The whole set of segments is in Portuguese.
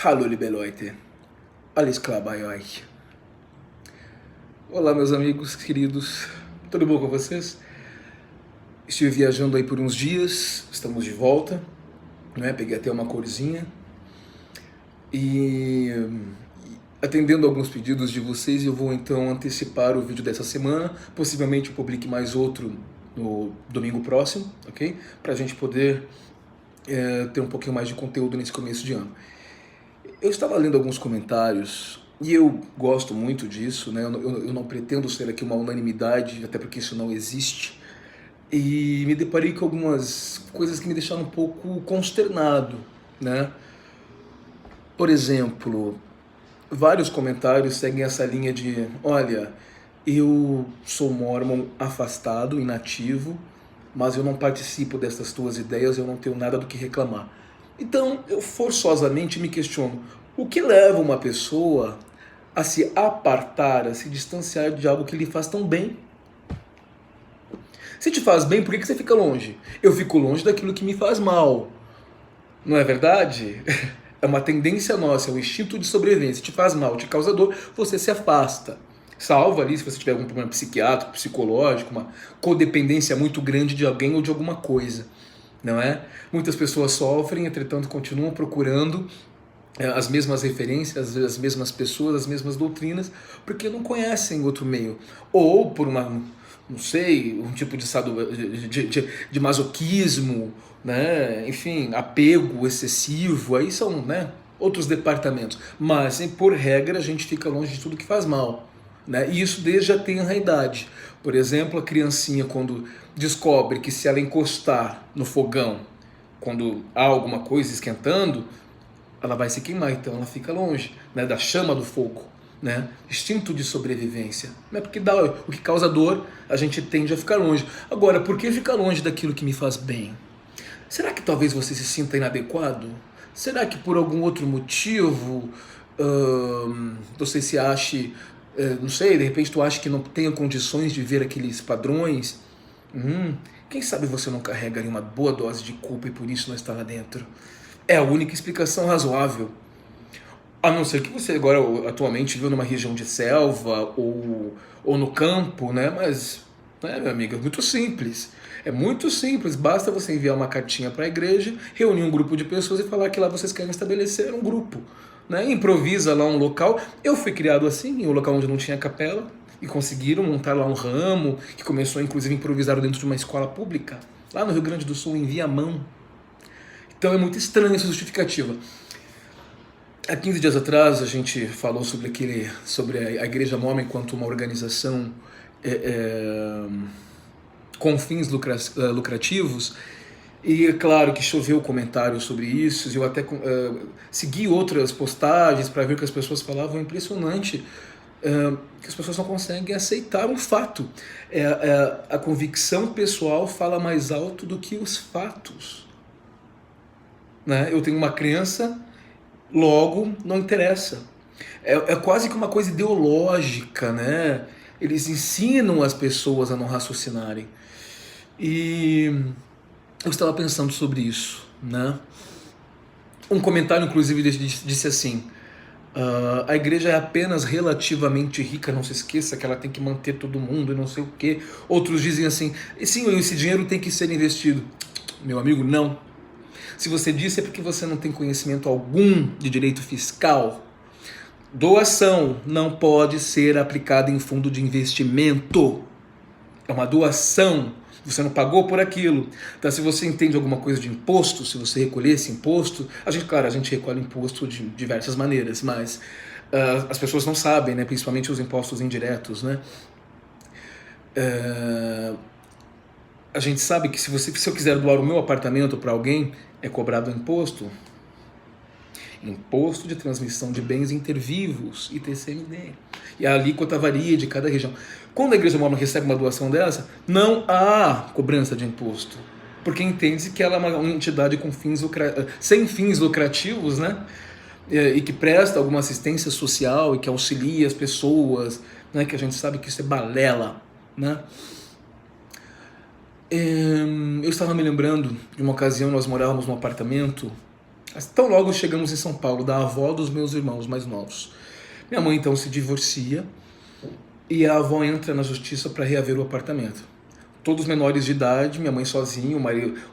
Hallo, liebe Leute. Alles klar bei euch? Olá, meus amigos queridos. Tudo bom com vocês? Estive viajando aí por uns dias, estamos de volta, né? Peguei até uma corzinha e atendendo alguns pedidos de vocês, eu vou então antecipar o vídeo dessa semana. Possivelmente eu publique mais outro no domingo próximo, ok? Pra gente poder ter um pouquinho mais de conteúdo nesse começo de ano. Eu estava lendo alguns comentários e eu gosto muito disso, né? Eu não pretendo ser aqui uma unanimidade, até porque isso não existe. E me deparei com algumas coisas que me deixaram um pouco consternado, né? Por exemplo, vários comentários seguem essa linha de: olha, eu sou mórmon afastado, inativo, mas eu não participo dessas tuas ideias, eu não tenho nada do que reclamar. Então, eu forçosamente me questiono: o que leva uma pessoa a se apartar, a se distanciar de algo que lhe faz tão bem? Se te faz bem, por que você fica longe? Eu fico longe daquilo que me faz mal. Não é verdade? É uma tendência nossa, é um instinto de sobrevivência. Se te faz mal, te causa dor, você se afasta. Salvo ali se você tiver algum problema psiquiátrico, psicológico, uma codependência muito grande de alguém ou de alguma coisa. Não é? Muitas pessoas sofrem, entretanto continuam procurando as mesmas referências, as mesmas pessoas, as mesmas doutrinas, porque não conhecem outro meio. Ou por uma, não sei, um tipo de masoquismo, né? Enfim, apego excessivo, aí são, né, outros departamentos. Mas, por regra, a gente fica longe de tudo que faz mal. Né? E isso desde a tenra idade. Por exemplo, a criancinha, quando descobre que se ela encostar no fogão, quando há alguma coisa esquentando, ela vai se queimar, então ela fica longe, né, da chama do fogo, né? Instinto de sobrevivência, né? Porque dá, o que causa dor, a gente tende a ficar longe. Agora, por que ficar longe daquilo que me faz bem? Será que talvez você se sinta inadequado? Será que por algum outro motivo você se ache, não sei, de repente tu acha que não tenha condições de ver aqueles padrões? Quem sabe você não carrega ali uma boa dose de culpa e por isso não está lá dentro? É a única explicação razoável. A não ser que você agora atualmente vive numa região de selva ou no campo, né? Mas, né, meu amigo, é muito simples. É muito simples, basta você enviar uma cartinha para a igreja, reunir um grupo de pessoas e falar que lá vocês querem estabelecer um grupo. Né? Improvisa lá um local. Eu fui criado assim, em um local onde não tinha capela, e conseguiram montar lá um ramo, que começou inclusive a improvisar dentro de uma escola pública, lá no Rio Grande do Sul, em Viamão. Então é muito estranha essa justificativa. Há 15 dias atrás a gente falou sobre a Igreja Mormon enquanto uma organização com fins lucrativos, e é claro que choveu comentários sobre isso, eu até segui outras postagens para ver o que as pessoas falavam. É impressionante que as pessoas não conseguem aceitar um fato. A convicção pessoal fala mais alto do que os fatos. Né? Eu tenho uma crença, logo não interessa. É quase que uma coisa ideológica, né? Eles ensinam as pessoas a não raciocinarem. E eu estava pensando sobre isso, né? Um comentário, inclusive, disse assim: a igreja é apenas relativamente rica, não se esqueça que ela tem que manter todo mundo e não sei o quê. Outros dizem assim: sim, esse dinheiro tem que ser investido. Meu amigo, não. Se você disse é porque você não tem conhecimento algum de direito fiscal. Doação não pode ser aplicada em fundo de investimento. É uma doação. Você não pagou por aquilo. Então, se você entende alguma coisa de imposto, se você recolher esse imposto, a gente recolhe imposto de diversas maneiras, mas as pessoas não sabem, né? Principalmente os impostos indiretos, né? A gente sabe que se eu quiser doar o meu apartamento para alguém, é cobrado imposto. Imposto de transmissão de bens intervivos, ITCMD. E a alíquota varia de cada região. Quando a Igreja Mormon recebe uma doação dessa, não há cobrança de imposto, porque entende-se que ela é uma entidade com sem fins lucrativos, né? E que presta alguma assistência social e que auxilia as pessoas, né? Que a gente sabe que isso é balela, né? Eu estava me lembrando de uma ocasião, nós morávamos num apartamento Tão logo chegamos em São Paulo, da avó dos meus irmãos mais novos. Minha mãe então se divorcia e a avó entra na justiça para reaver o apartamento. Todos menores de idade, minha mãe sozinha,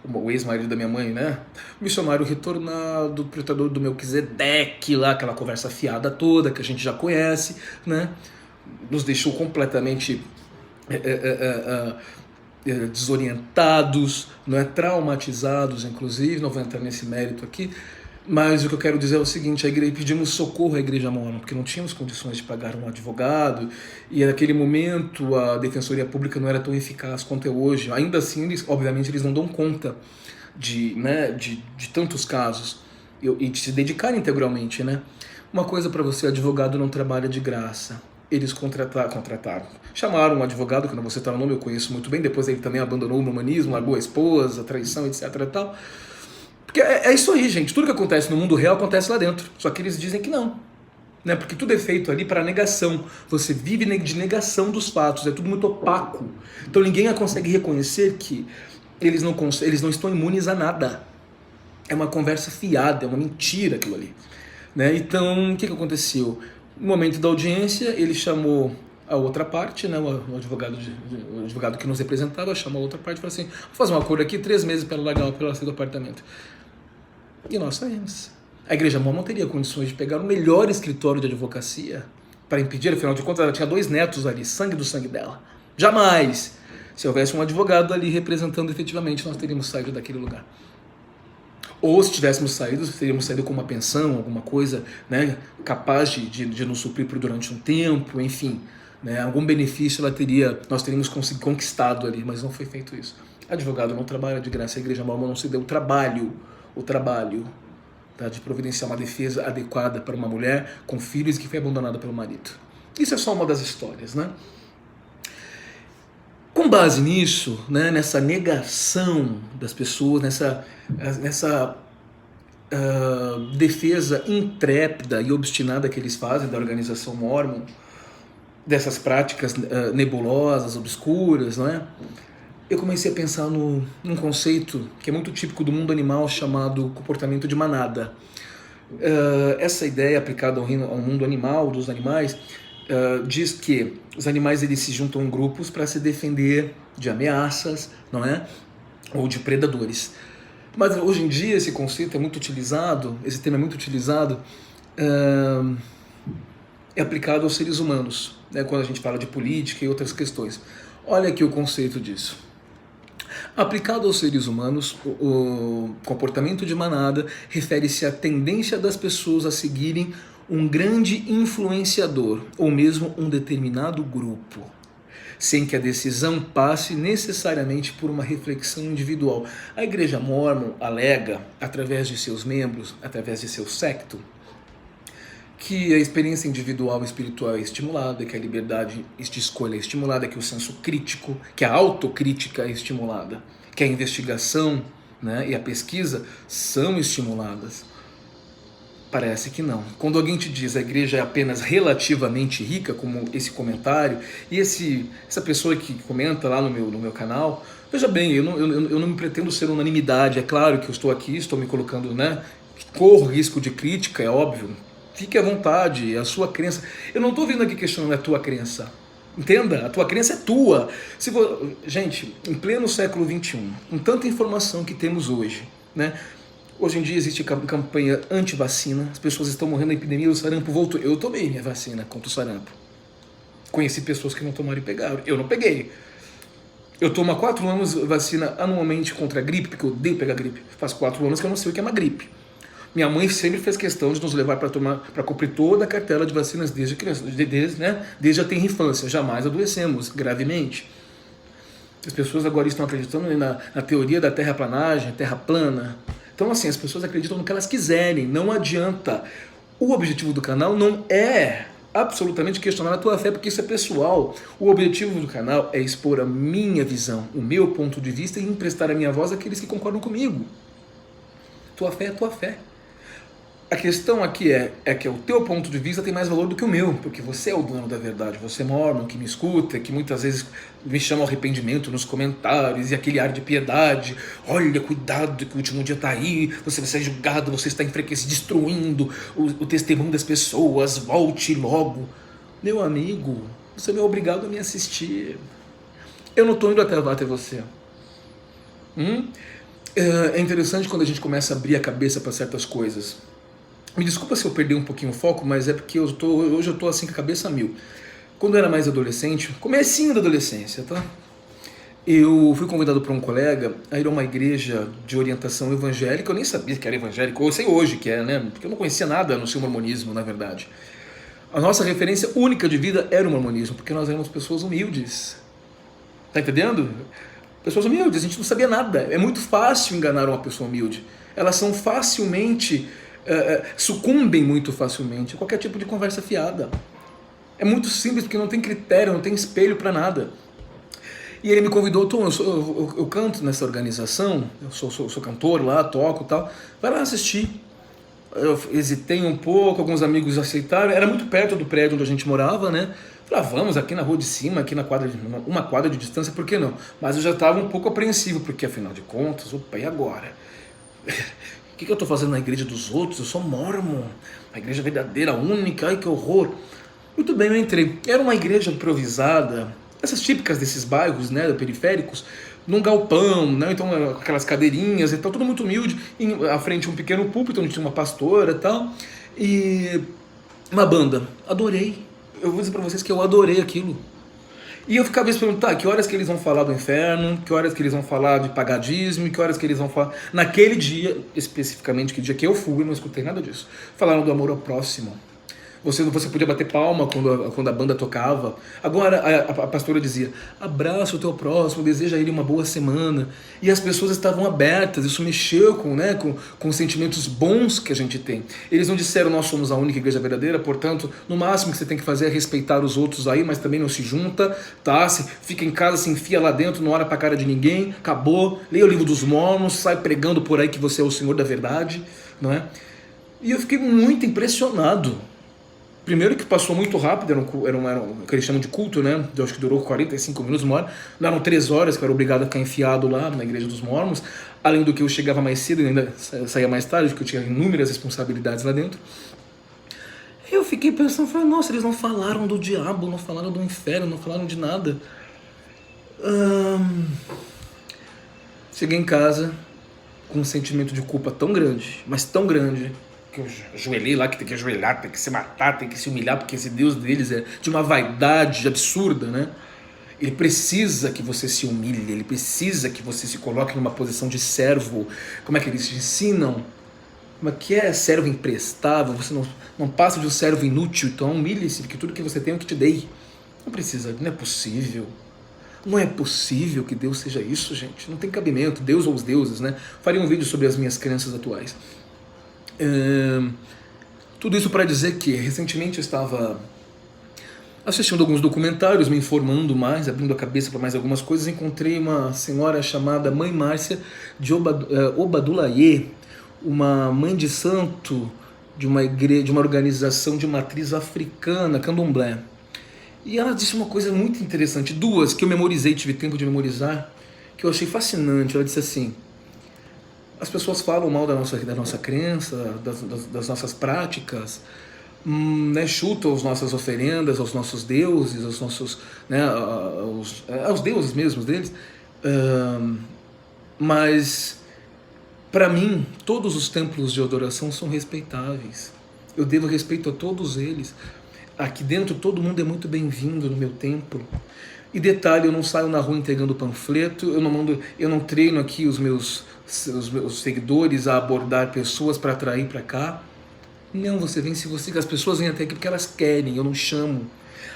o ex-marido da minha mãe, né? Missionário retornado, protetor do Melquisedeque lá, aquela conversa fiada toda que a gente já conhece, né? Nos deixou completamente desorientados, não é, traumatizados, inclusive, não vou entrar nesse mérito aqui, mas o que eu quero dizer é o seguinte: pedimos socorro à Igreja Mórmon, porque não tínhamos condições de pagar um advogado, e naquele momento a Defensoria Pública não era tão eficaz quanto é hoje. Ainda assim, obviamente, eles não dão conta de tantos casos, e de se dedicar integralmente, né? Uma coisa para você: advogado não trabalha de graça. Eles contrataram. Chamaram um advogado, que não vou citar o nome, eu conheço muito bem, depois ele também abandonou o humanismo, largou a esposa, a traição, etc. e tal. Porque é isso aí, gente. Tudo que acontece no mundo real acontece lá dentro. Só que eles dizem que não. Né? Porque tudo é feito ali para negação. Você vive de negação dos fatos. É tudo muito opaco. Então ninguém consegue reconhecer que eles não estão imunes a nada. É uma conversa fiada, é uma mentira aquilo ali. Né? Então, o que aconteceu? No momento da audiência, ele chamou a outra parte, né, o advogado que nos representava, chamou a outra parte e falou assim: vou fazer um acordo aqui, 3 meses para largar pela saída do apartamento. E nós saímos. A Igreja Mórmon não teria condições de pegar o melhor escritório de advocacia para impedir, afinal de contas ela tinha 2 netos ali, sangue do sangue dela. Jamais! Se houvesse um advogado ali representando efetivamente, nós teríamos saído daquele lugar. Ou se tivéssemos saído, teríamos saído com uma pensão, alguma coisa, né, capaz de nos suprir por durante um tempo, enfim, né, algum benefício nós teríamos conquistado ali, mas não foi feito isso. Advogado não trabalha de graça, a Igreja Mórmon não se deu o trabalho, tá, de providenciar uma defesa adequada para uma mulher com filhos que foi abandonada pelo marido. Isso é só uma das histórias, né? Com base nisso, né, nessa negação das pessoas, nessa defesa intrépida e obstinada que eles fazem da organização Mórmon, dessas práticas nebulosas, obscuras, não é? Eu comecei a pensar num conceito que é muito típico do mundo animal, chamado comportamento de manada. Essa ideia aplicada ao mundo animal, dos animais, diz que os animais eles se juntam em grupos para se defender de ameaças, não é? Ou de predadores. Mas hoje em dia esse conceito é muito utilizado, esse termo é muito utilizado, é aplicado aos seres humanos, né? Quando a gente fala de política e outras questões. Olha aqui o conceito disso. Aplicado aos seres humanos, o comportamento de manada refere-se à tendência das pessoas a seguirem um grande influenciador, ou mesmo um determinado grupo, sem que a decisão passe necessariamente por uma reflexão individual. A Igreja Mórmon alega, através de seus membros, através de seu secto, que a experiência individual e espiritual é estimulada, que a liberdade de escolha é estimulada, que o senso crítico, que a autocrítica é estimulada, que a investigação, né, e a pesquisa são estimuladas. Parece que não. Quando alguém te diz a igreja é apenas relativamente rica, como esse comentário, e essa pessoa que comenta lá no meu canal, veja bem, eu não me pretendo ser unanimidade, é claro que eu estou aqui, estou me colocando, né, corro risco de crítica, é óbvio, fique à vontade, é a sua crença. Eu não estou vindo aqui questionando a tua crença, entenda, a tua crença é tua. Gente, em pleno século XXI, com tanta informação que temos hoje, né, hoje em dia existe campanha anti-vacina, as pessoas estão morrendo, a epidemia do sarampo voltou. Eu tomei minha vacina contra o sarampo. Conheci pessoas que não tomaram e pegaram. Eu não peguei. Eu tomo há 4 anos vacina anualmente contra a gripe, porque eu odeio pegar gripe. Faz 4 anos que eu não sei o que é uma gripe. Minha mãe sempre fez questão de nos levar para cumprir toda a cartela de vacinas desde criança, desde a tenra infância. Jamais adoecemos gravemente. As pessoas agora estão acreditando na teoria da terraplanagem, terra plana. Então, assim, as pessoas acreditam no que elas quiserem, não adianta. O objetivo do canal não é absolutamente questionar a tua fé, porque isso é pessoal. O objetivo do canal é expor a minha visão, o meu ponto de vista e emprestar a minha voz àqueles que concordam comigo. Tua fé é tua fé. A questão aqui é que o teu ponto de vista tem mais valor do que o meu, porque você é o dono da verdade, você é mormon, que me escuta, que muitas vezes me chama ao arrependimento nos comentários, e aquele ar de piedade, olha, cuidado que o último dia está aí, você vai ser julgado, você está enfraquecido, destruindo o testemunho das pessoas, volte logo. Meu amigo, você não é obrigado a me assistir. Eu não estou indo até você. É interessante quando a gente começa a abrir a cabeça para certas coisas. Me desculpa se eu perdi um pouquinho o foco, mas é porque hoje eu tô assim com a cabeça a mil. Quando eu era mais adolescente, comecinho da adolescência, tá? Eu fui convidado por um colega a ir a uma igreja de orientação evangélica. Eu nem sabia que era evangélico, eu sei hoje que é, né? Porque eu não conhecia nada no seu mormonismo, na verdade. A nossa referência única de vida era o mormonismo, porque nós éramos pessoas humildes. Tá entendendo? Pessoas humildes, a gente não sabia nada. É muito fácil enganar uma pessoa humilde. Elas são facilmente... sucumbem muito facilmente a qualquer tipo de conversa fiada. É muito simples, porque não tem critério, não tem espelho para nada. E ele me convidou, Tom, eu canto nessa organização, eu sou cantor lá, toco e tal, vai lá assistir. Eu hesitei um pouco, alguns amigos aceitaram, era muito perto do prédio onde a gente morava, né? Falei, vamos aqui na rua de cima, aqui na quadra, uma quadra de distância, por que não? Mas eu já estava um pouco apreensivo, porque afinal de contas, opa, e agora? O que eu estou fazendo na igreja dos outros? Eu sou mormon, a igreja verdadeira, única, ai que horror. Muito bem, eu entrei. Era uma igreja improvisada, essas típicas desses bairros, né, periféricos, num galpão, né, então aquelas cadeirinhas e tal, tudo muito humilde, à frente um pequeno púlpito onde tinha uma pastora e tal, e uma banda. Adorei. Eu vou dizer para vocês que eu adorei aquilo. E eu ficava me perguntando, que horas que eles vão falar do inferno, que horas que eles vão falar de pagadismo, que horas que eles vão falar... Naquele dia, especificamente, que dia que eu fui, eu não escutei nada disso. Falaram do amor ao próximo. Você podia bater palma quando a banda tocava. Agora a pastora dizia, abraça o teu próximo, deseja a ele uma boa semana. E as pessoas estavam abertas, isso mexeu com os sentimentos bons que a gente tem. Eles não disseram, nós somos a única igreja verdadeira, portanto, no máximo que você tem que fazer é respeitar os outros aí, mas também não se junta, tá? Fica em casa, se enfia lá dentro, não olha pra cara de ninguém, acabou. Leia o livro dos Mormons, sai pregando por aí que você é o Senhor da verdade, não é? E eu fiquei muito impressionado. Primeiro que passou muito rápido, era o que eles chamam de culto, né? Eu acho que durou 45 minutos, uma hora. Não eram 3 horas que eu era obrigado a ficar enfiado lá na igreja dos Mormons. Além do que eu chegava mais cedo e ainda saía mais tarde, porque eu tinha inúmeras responsabilidades lá dentro. Eu fiquei pensando, falei, nossa, eles não falaram do diabo, não falaram do inferno, não falaram de nada. Cheguei em casa com um sentimento de culpa tão grande, mas tão grande, que eu ajoelhei lá, que tem que ajoelhar, tem que se matar, tem que se humilhar, porque esse Deus deles é de uma vaidade absurda, né? Ele precisa que você se humilhe, ele precisa que você se coloque numa posição de servo. Como é que eles te ensinam? Como é que é servo imprestável? Você não passa de um servo inútil, então humilhe-se, porque tudo que você tem é o que te dei. Não precisa, não é possível. Não é possível que Deus seja isso, gente. Não tem cabimento, Deus ou os deuses, né? Faria um vídeo sobre as minhas crenças atuais. Tudo isso para dizer que recentemente eu estava assistindo alguns documentários, me informando mais, abrindo a cabeça para mais algumas coisas. Encontrei uma senhora chamada Mãe Márcia de Obadulaye, uma mãe de santo de uma igreja, de uma organização de matriz africana, candomblé. E ela disse uma coisa muito interessante, duas que eu memorizei, tive tempo de memorizar, que eu achei fascinante. Ela disse assim: as pessoas falam mal da nossa crença, das nossas práticas, né, chutam as nossas oferendas aos nossos deuses, aos nossos, né, aos deuses mesmos deles, mas para mim todos os templos de adoração são respeitáveis. Eu devo respeito a todos eles. Aqui dentro todo mundo é muito bem-vindo no meu templo. E detalhe, eu não saio na rua entregando panfleto, eu não treino aqui os meus seguidores a abordar pessoas para atrair para cá. Não, as pessoas vêm até aqui porque elas querem, eu não chamo.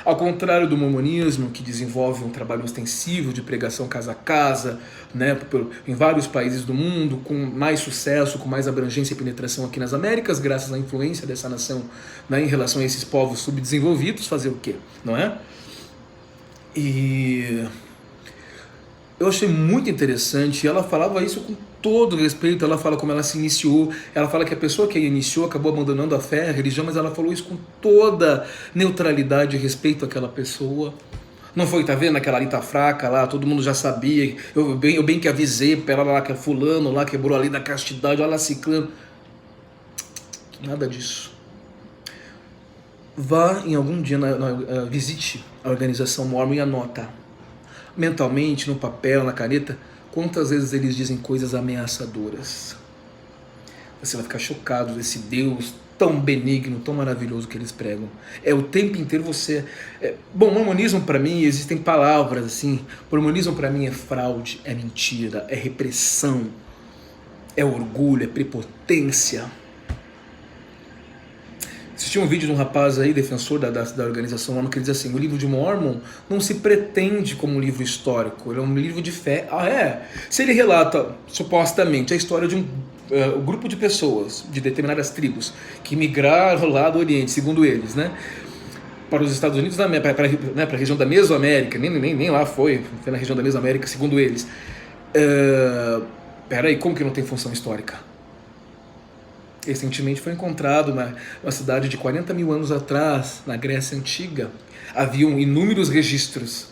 Ao contrário do mormonismo, que desenvolve um trabalho extensivo de pregação casa a casa, né, em vários países do mundo, com mais sucesso, com mais abrangência e penetração aqui nas Américas, graças à influência dessa nação, né, em relação a esses povos subdesenvolvidos, fazer o quê? Não é? E eu achei muito interessante, ela falava isso com todo respeito, ela fala como ela se iniciou, ela fala que a pessoa que a iniciou acabou abandonando a fé, a religião, mas ela falou isso com toda neutralidade e respeito àquela pessoa. Não foi, tá vendo? Aquela ali tá fraca lá, todo mundo já sabia, eu bem que avisei pra ela lá, que é fulano lá, quebrou ali da castidade, olha lá ciclano. Nada disso. Vá em algum dia, visite a organização Mormon e anota, mentalmente, no papel, na caneta, quantas vezes eles dizem coisas ameaçadoras. Você vai ficar chocado desse Deus tão benigno, tão maravilhoso que eles pregam. É o tempo inteiro você... Bom, mormonismo para mim, existem palavras assim. Mormonismo para mim é fraude, é mentira, é repressão, é orgulho, é prepotência. Assisti um vídeo de um rapaz aí, defensor da organização Mormon, que ele diz assim: o livro de Mormon não se pretende como um livro histórico, ele é um livro de fé. Ah, é? Se ele relata, supostamente, a história de um grupo de pessoas, de determinadas tribos, que migraram lá do Oriente, segundo eles, né, para os Estados Unidos, para a região da Mesoamérica, nem lá foi na região da Mesoamérica, segundo eles. Peraí, como que não tem função histórica? Recentemente foi encontrado uma cidade de 40 mil anos atrás, na Grécia Antiga. Haviam inúmeros registros.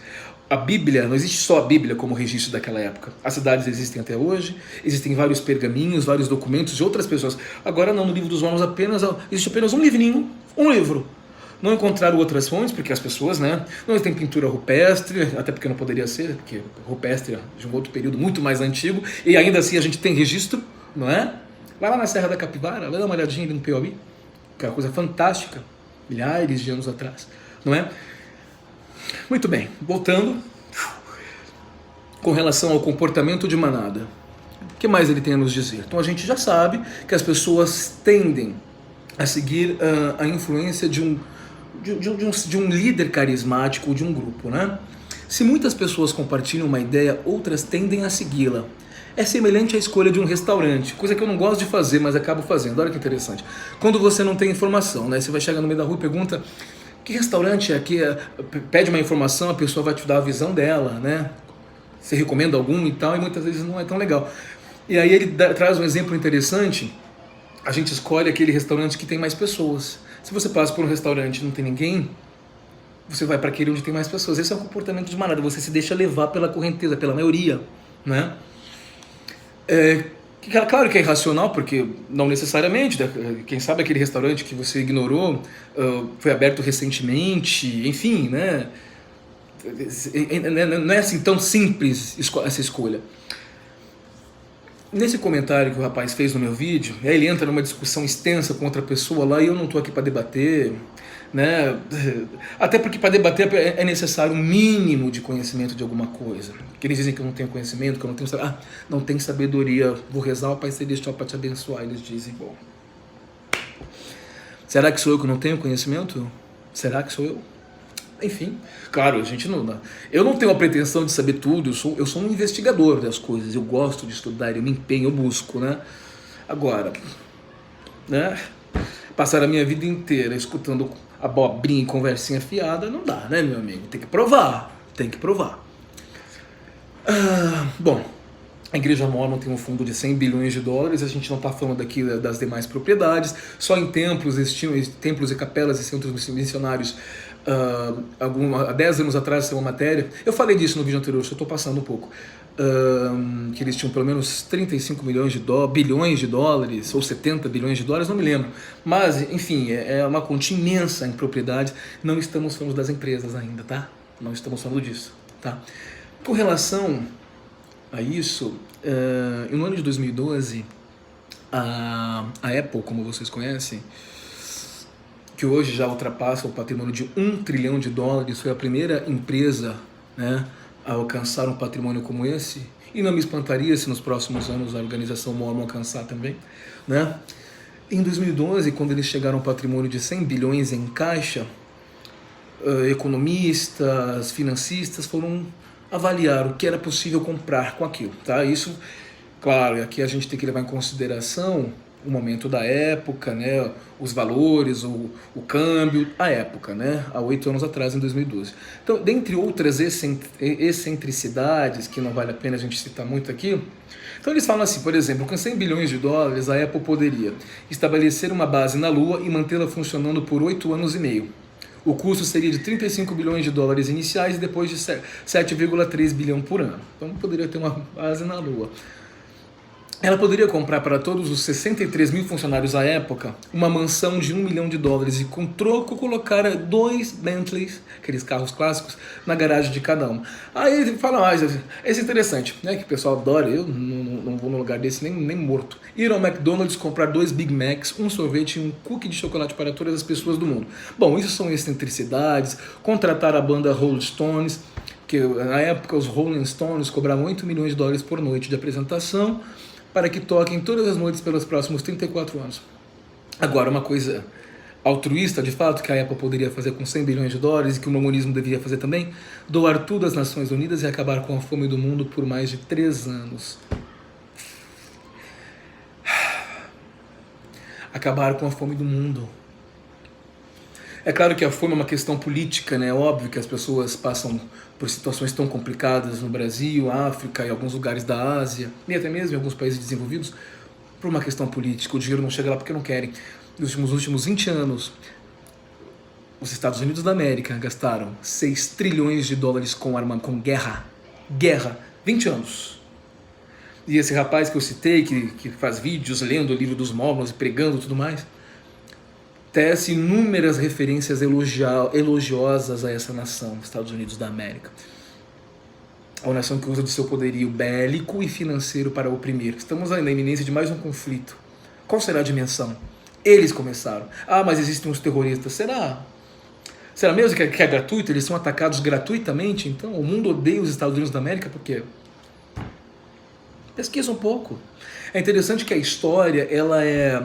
A Bíblia, não existe só a Bíblia como registro daquela época. As cidades existem até hoje, existem vários pergaminhos, vários documentos de outras pessoas. Agora não, no livro dos Mormons existe apenas um livrinho, um livro. Não encontraram outras fontes, porque as pessoas, né, não tem pintura rupestre, até porque não poderia ser, porque rupestre é de um outro período muito mais antigo, e ainda assim a gente tem registro, não é? Vai lá na Serra da Capivara, vai dar uma olhadinha ali no Piauí, que é uma coisa fantástica, milhares de anos atrás, não é? Muito bem, voltando, com relação ao comportamento de manada, o que mais ele tem a nos dizer? Então a gente já sabe que as pessoas tendem a seguir a influência de um líder carismático de um grupo, né? Se muitas pessoas compartilham uma ideia, outras tendem a segui-la. É semelhante à escolha de um restaurante, coisa que eu não gosto de fazer, mas acabo fazendo. Olha que interessante. Quando você não tem informação, né? Você vai chegar no meio da rua e pergunta: que restaurante é aqui? Pede uma informação, a pessoa vai te dar a visão dela, né? Você recomenda algum e tal, e muitas vezes não é tão legal. E aí ele traz um exemplo interessante. A gente escolhe aquele restaurante que tem mais pessoas. Se você passa por um restaurante e não tem ninguém, você vai para aquele onde tem mais pessoas. Esse é um comportamento de manada. Você se deixa levar pela correnteza, pela maioria, né? Claro que é irracional, porque não necessariamente, quem sabe aquele restaurante que você ignorou foi aberto recentemente, enfim, né? Não é assim tão simples essa escolha. Nesse comentário que o rapaz fez no meu vídeo, ele entra numa discussão extensa com outra pessoa lá, e eu não estou aqui para debater, né? Até porque para debater é necessário um mínimo de conhecimento de alguma coisa. Porque eles dizem que eu não tenho conhecimento, que eu não tenho, não tenho sabedoria, vou rezar o Pai Celestial para te abençoar. Eles dizem, bom, será que sou eu que não tenho conhecimento? Será que sou eu? Enfim, claro, eu não tenho a pretensão de saber tudo, eu sou um investigador das coisas, eu gosto de estudar, eu me empenho, eu busco, né? Agora, né? Passar a minha vida inteira escutando abobrinha e conversinha fiada, não dá, né, meu amigo? Tem que provar, tem que provar. Bom, a Igreja Mormon tem um fundo de 100 bilhões de dólares, a gente não está falando aqui das demais propriedades, só em templos e capelas e centros missionários. Há 10 anos atrás, saiu uma matéria, eu falei disso no vídeo anterior, só estou passando um pouco, que eles tinham pelo menos 35 bilhões de dólares, ou 70 bilhões de dólares, não me lembro, mas enfim, é uma quantia imensa em propriedade. Não estamos falando das empresas ainda, tá? Não estamos falando disso, tá? Com relação a isso, no ano de 2012, a Apple, como vocês conhecem, que hoje já ultrapassa o patrimônio de $1 trilhão, foi a primeira empresa, né, a alcançar um patrimônio como esse, e não me espantaria se nos próximos anos a organização Mormon alcançar também, né? Em 2012, quando eles chegaram ao patrimônio de 100 bilhões em caixa, economistas, financistas foram avaliar o que era possível comprar com aquilo, tá? Isso, claro, aqui a gente tem que levar em consideração o momento da época, né, os valores, o câmbio, a época, né, há 8 anos atrás, em 2012. Então, dentre outras excentricidades, que não vale a pena a gente citar muito aqui, então eles falam assim, por exemplo, com 100 bilhões de dólares, a Apple poderia estabelecer uma base na Lua e mantê-la funcionando por 8 anos e meio. O custo seria de 35 bilhões de dólares iniciais e depois de 7,3 bilhão por ano. Então poderia ter uma base na Lua. Ela poderia comprar para todos os 63 mil funcionários à época uma mansão de 1 milhão de dólares e com troco colocar 2 Bentleys, aqueles carros clássicos, na garagem de cada um. Aí ele fala mais, esse é interessante, né, que o pessoal adora, eu não vou num lugar desse nem morto. Ir ao McDonald's, comprar 2 Big Macs, um sorvete e um cookie de chocolate para todas as pessoas do mundo. Bom, isso são excentricidades, contratar a banda Rolling Stones, que na época os Rolling Stones cobravam 8 milhões de dólares por noite de apresentação, para que toquem todas as noites pelos próximos 34 anos. Agora, uma coisa altruísta, de fato, que a Apple poderia fazer com 100 bilhões de dólares e que o mormonismo deveria fazer também, doar tudo às Nações Unidas e acabar com a fome do mundo por mais de 3 anos. Acabar com a fome do mundo. É claro que a fome é uma questão política, né? É óbvio que as pessoas passam por situações tão complicadas no Brasil, África e alguns lugares da Ásia, e até mesmo em alguns países desenvolvidos, por uma questão política. O dinheiro não chega lá porque não querem. Nos últimos 20 anos, os Estados Unidos da América gastaram 6 trilhões de dólares com guerra. Guerra. 20 anos. E esse rapaz que eu citei, que faz vídeos lendo o livro dos Mormons e pregando e tudo mais, tece inúmeras referências elogiosas a essa nação, Estados Unidos da América. A nação que usa do seu poderio bélico e financeiro para oprimir. Estamos aí na iminência de mais um conflito. Qual será a dimensão? Eles começaram. Ah, mas existem uns terroristas. Será? Será mesmo que é gratuito? Eles são atacados gratuitamente? Então, o mundo odeia os Estados Unidos da América por quê? Pesquisa um pouco. É interessante que a história, ela é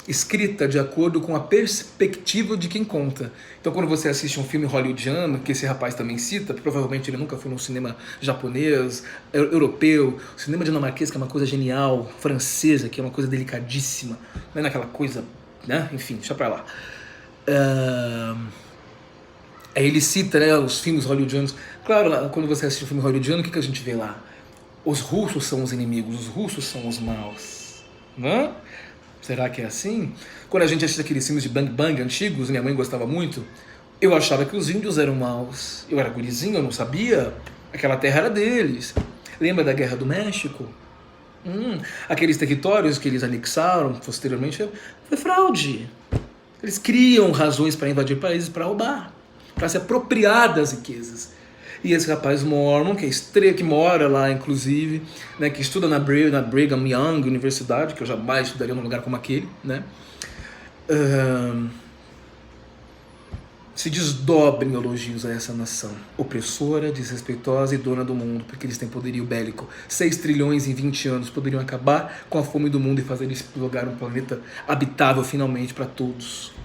escrita de acordo com a perspectiva de quem conta. Então, quando você assiste um filme hollywoodiano, que esse rapaz também cita, provavelmente ele nunca foi num cinema japonês, europeu, cinema dinamarquês, que é uma coisa genial, francesa, que é uma coisa delicadíssima, não é naquela coisa, né? Enfim, deixa pra lá. Aí ele cita, né, os filmes hollywoodianos. Claro, quando você assiste um filme hollywoodiano, o que a gente vê lá? Os russos são os inimigos, os russos são os maus. Não? Será que é assim? Quando a gente assiste aqueles filmes de Bang Bang antigos, minha mãe gostava muito, eu achava que os índios eram maus. Eu era gurizinho, eu não sabia. Aquela terra era deles. Lembra da Guerra do México? Aqueles territórios que eles anexaram posteriormente foi fraude. Eles criam razões para invadir países, para roubar, para se apropriar das riquezas. E esse rapaz Mormon, que é estreia, que mora lá, inclusive, né, que estuda na Brigham Young Universidade, que eu jamais estudaria num lugar como aquele, né, se desdobra em elogios a essa nação opressora, desrespeitosa e dona do mundo, porque eles têm poderio bélico. 6 trilhões em 20 anos poderiam acabar com a fome do mundo e fazer esse lugar um planeta habitável finalmente para todos.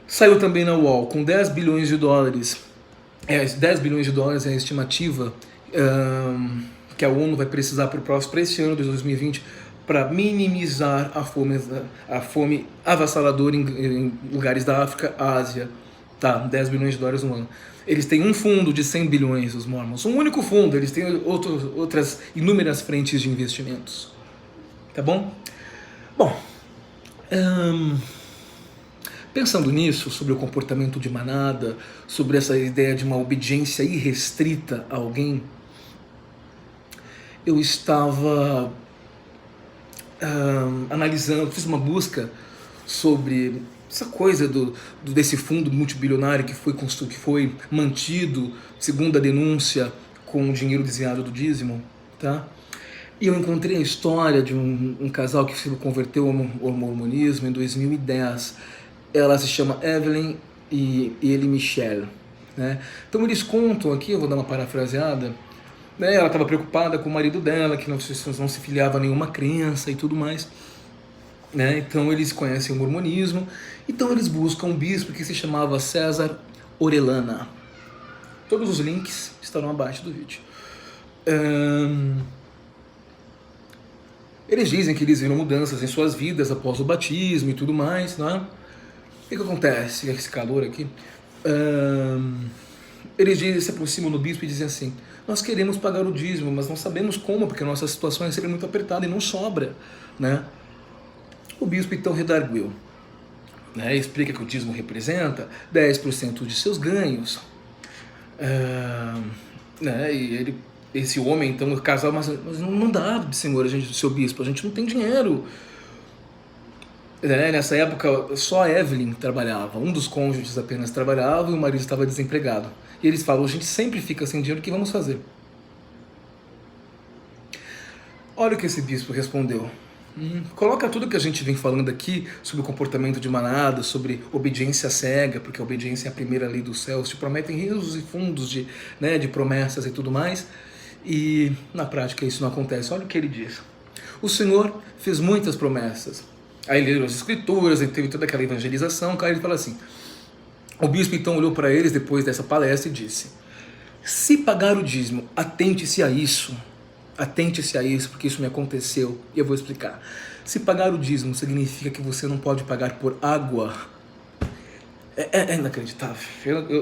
Saiu também na UOL, com 10 bilhões de dólares. 10 bilhões de dólares é a estimativa que a ONU vai precisar para esse ano de 2020 para minimizar a fome avassaladora em lugares da África, Ásia. Tá, 10 bilhões de dólares no ano. Eles têm um fundo de 100 bilhões, os Mormons. Um único fundo, eles têm outras inúmeras frentes de investimentos. Tá bom? Bom, pensando nisso, sobre o comportamento de manada, sobre essa ideia de uma obediência irrestrita a alguém, eu estava analisando, fiz uma busca sobre essa coisa desse fundo multibilionário que foi mantido, segundo a denúncia, com o dinheiro desviado do dízimo, tá? E eu encontrei a história de um casal que se converteu ao mormonismo em 2010. Ela se chama Evelyn e ele Michelle, né? Então eles contam aqui, eu vou dar uma parafraseada, né? Ela estava preocupada com o marido dela, que não se filiava a nenhuma crença e tudo mais, né? Então eles conhecem o mormonismo, então eles buscam um bispo que se chamava César Orellana. Todos os links estarão abaixo do vídeo. Eles dizem que eles viram mudanças em suas vidas após o batismo e tudo mais, não é? O que acontece com esse calor aqui? Eles se aproximam do bispo e dizem assim: nós queremos pagar o dízimo, mas não sabemos como, porque a nossa situação é sempre muito apertada e não sobra, né? O bispo então redarguiu, né? Explica que o dízimo representa 10% de seus ganhos, né? E esse homem então, o casal, mas não dá, senhor, seu bispo, a gente não tem dinheiro. Nessa época só a Evelyn trabalhava, um dos cônjuges apenas trabalhava e o marido estava desempregado. E eles falam: a gente sempre fica sem dinheiro, o que vamos fazer? Olha o que esse bispo respondeu. Coloca tudo que a gente vem falando aqui sobre o comportamento de manada, sobre obediência cega, porque a obediência é a primeira lei dos céus, te prometem rios e fundos de promessas e tudo mais, e na prática isso não acontece. Olha o que ele diz: o Senhor fez muitas promessas. Aí ele leu as escrituras, ele teve toda aquela evangelização, cara, ele fala assim, o bispo então olhou para eles depois dessa palestra e disse: se pagar o dízimo, atente-se a isso, porque isso me aconteceu, e eu vou explicar. Se pagar o dízimo significa que você não pode pagar por água. É inacreditável,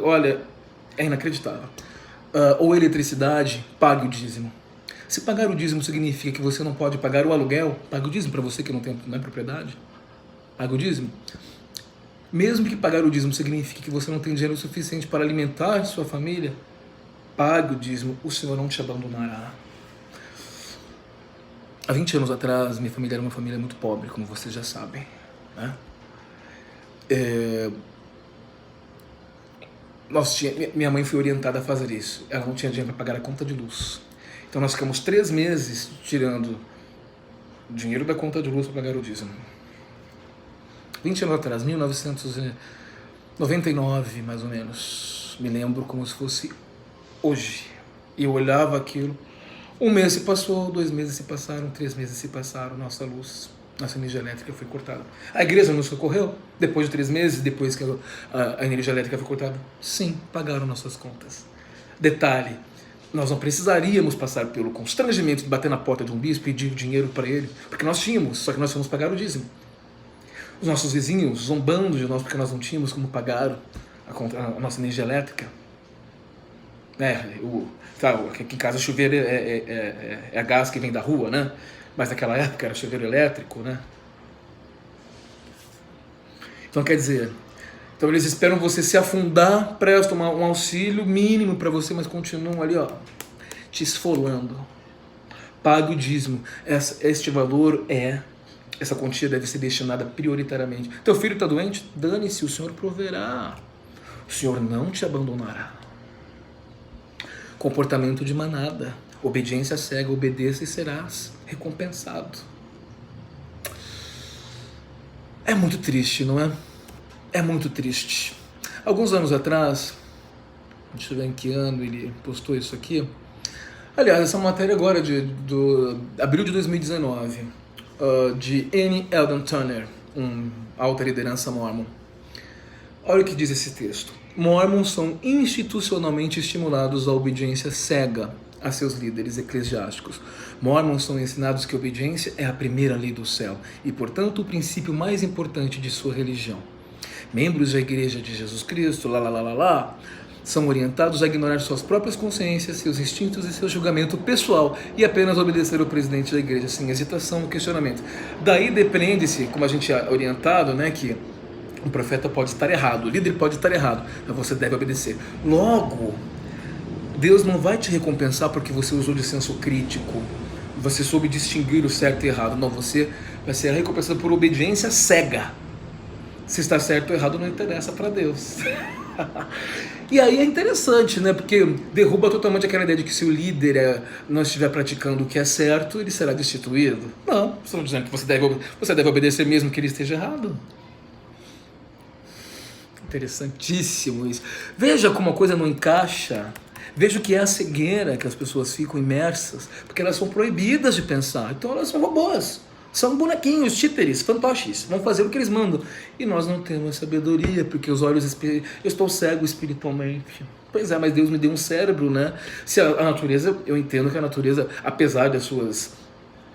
olha, é inacreditável. Ou eletricidade, pague o dízimo. Se pagar o dízimo significa que você não pode pagar o aluguel, pague o dízimo para você que não é propriedade. Pague o dízimo. Mesmo que pagar o dízimo signifique que você não tem dinheiro suficiente para alimentar sua família, pague o dízimo, o Senhor não te abandonará. Há 20 anos atrás, minha família era uma família muito pobre, como vocês já sabem, né? Minha mãe foi orientada a fazer isso. Ela não tinha dinheiro para pagar a conta de luz. Então nós ficamos 3 meses tirando dinheiro da conta de luz para pagar o dízimo. 20 anos atrás, 1999 mais ou menos, me lembro como se fosse hoje. E eu olhava aquilo, 1 mês se passou, 2 meses se passaram, 3 meses se passaram, nossa energia elétrica foi cortada. A igreja nos socorreu depois de 3 meses, depois que a energia elétrica foi cortada? Sim, pagaram nossas contas. Detalhe, nós não precisaríamos passar pelo constrangimento de bater na porta de um bispo e pedir dinheiro para ele, porque nós tínhamos, só que nós fomos pagar o dízimo. Os nossos vizinhos zombando de nós porque nós não tínhamos como pagar a nossa energia elétrica. Aqui em casa chuveiro é a gás que vem da rua, né? Mas naquela época era chuveiro elétrico, né? Então quer dizer, eles esperam você se afundar, prestam um auxílio mínimo para você, mas continuam ali, te esfolando. Pague o dízimo. Este valor essa quantia deve ser destinada prioritariamente. Teu filho está doente? Dane-se, o Senhor proverá. O Senhor não te abandonará. Comportamento de manada. Obediência cega, obedeça e serás recompensado. É muito triste, não é? É muito triste. Alguns anos atrás, deixa eu ver em que ano ele postou isso aqui. Aliás, essa matéria agora do abril de 2019, de N. Eldon Turner, alta liderança mormon. Olha o que diz esse texto. Mormons são institucionalmente estimulados à obediência cega a seus líderes eclesiásticos. Mormons são ensinados que a obediência é a primeira lei do céu e, portanto, o princípio mais importante de sua religião. Membros da Igreja de Jesus Cristo, são orientados a ignorar suas próprias consciências, seus instintos e seu julgamento pessoal e apenas obedecer ao presidente da igreja, sem hesitação ou questionamento. Daí depende-se, como a gente é orientado, né, que o profeta pode estar errado, o líder pode estar errado, mas você deve obedecer. Logo, Deus não vai te recompensar porque você usou de senso crítico, você soube distinguir o certo e errado. Não, você vai ser recompensado por obediência cega. Se está certo ou errado não interessa para Deus. E aí é interessante, né? Porque derruba totalmente aquela ideia de que se o líder não estiver praticando o que é certo, ele será destituído. Não, estão dizendo que você deve obedecer mesmo que ele esteja errado. Interessantíssimo isso. Veja como a coisa não encaixa. Veja o que é a cegueira que as pessoas ficam imersas, porque elas são proibidas de pensar. Então elas são robôs. São bonequinhos, títeres, fantoches, vão fazer o que eles mandam. E nós não temos sabedoria, porque os olhos... Eu estou cego espiritualmente. Pois é, mas Deus me deu um cérebro, né? Se a natureza, eu entendo que a natureza, apesar das suas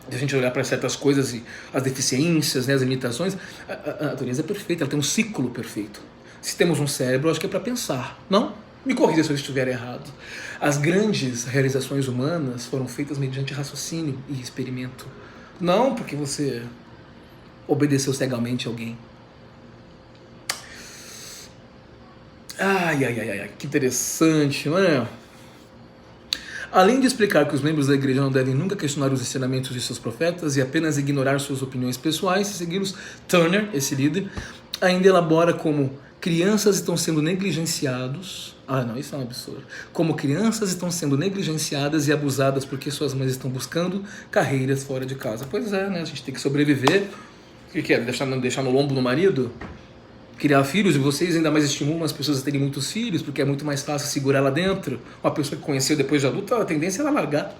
de a gente olhar para certas coisas e as deficiências, né, as limitações. A natureza é perfeita, ela tem um ciclo perfeito. Se temos um cérebro, acho que é para pensar, não? Me corrija se eu estiver errado. As grandes realizações humanas foram feitas mediante raciocínio e experimento. Não porque você obedeceu cegamente a alguém. Ai, que interessante, não é? Além de explicar que os membros da igreja não devem nunca questionar os ensinamentos de seus profetas e apenas ignorar suas opiniões pessoais e segui-los, Turner, esse líder, ainda elabora como crianças estão sendo negligenciados. Não, isso é um absurdo. Como crianças estão sendo negligenciadas e abusadas porque suas mães estão buscando carreiras fora de casa. Pois é, né? A gente tem que sobreviver. O que é? Deixar no lombo do marido? Criar filhos, e vocês ainda mais estimulam as pessoas a terem muitos filhos, porque é muito mais fácil segurar lá dentro. Uma pessoa que conheceu depois de adulta, a tendência é ela largar.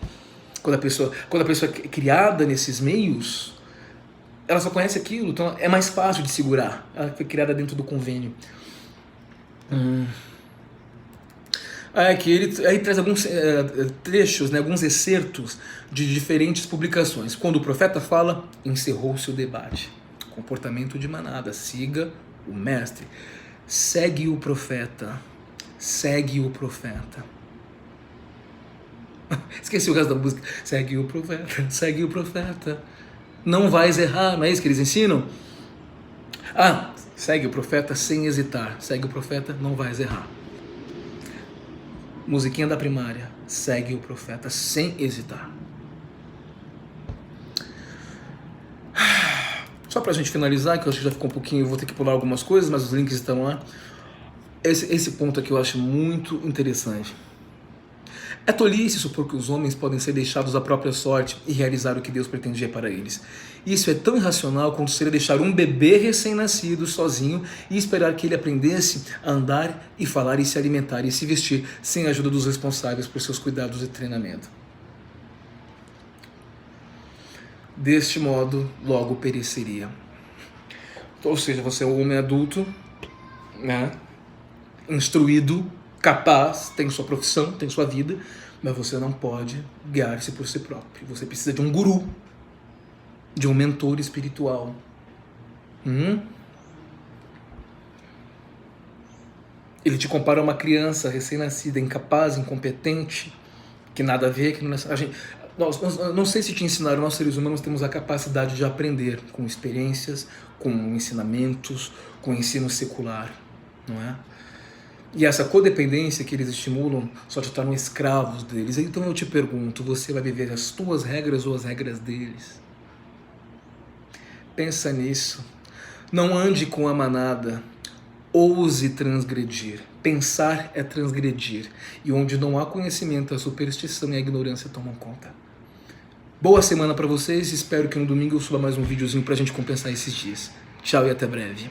Quando a pessoa é criada nesses meios, ela só conhece aquilo, então é mais fácil de segurar. Ela foi criada dentro do convênio. Que ele aí traz alguns trechos, né, alguns excertos de diferentes publicações. Quando o profeta fala, encerrou-se o debate. Comportamento de manada, siga o mestre. Segue o profeta. Segue o profeta. Esqueci o resto da música. Segue o profeta. Segue o profeta. Não vais errar. Não é isso que eles ensinam? Segue o profeta sem hesitar. Segue o profeta, não vais errar. Musiquinha da primária. Segue o profeta sem hesitar. Só pra gente finalizar, que eu acho que já ficou um pouquinho, eu vou ter que pular algumas coisas, mas os links estão lá. Esse ponto aqui eu acho muito interessante. É tolice supor que os homens podem ser deixados à própria sorte e realizar o que Deus pretendia para eles. Isso é tão irracional quanto seria deixar um bebê recém-nascido sozinho e esperar que ele aprendesse a andar e falar e se alimentar e se vestir sem a ajuda dos responsáveis por seus cuidados e treinamento. Deste modo, logo pereceria. Ou seja, você é um homem adulto, né? Instruído, capaz, tem sua profissão, tem sua vida, mas você não pode guiar-se por si próprio. Você precisa de um guru, de um mentor espiritual. Ele te compara a uma criança recém-nascida, incapaz, incompetente, que nada a ver, que não é... Não sei se te ensinaram, nós seres humanos temos a capacidade de aprender com experiências, com ensinamentos, com ensino secular, não é? E essa codependência que eles estimulam só te tornam escravos deles. Então eu te pergunto, você vai viver as tuas regras ou as regras deles? Pensa nisso. Não ande com a manada. Ouse transgredir. Pensar é transgredir. E onde não há conhecimento, a superstição e a ignorância tomam conta. Boa semana para vocês. Espero que no domingo eu suba mais um videozinho pra gente compensar esses dias. Tchau e até breve.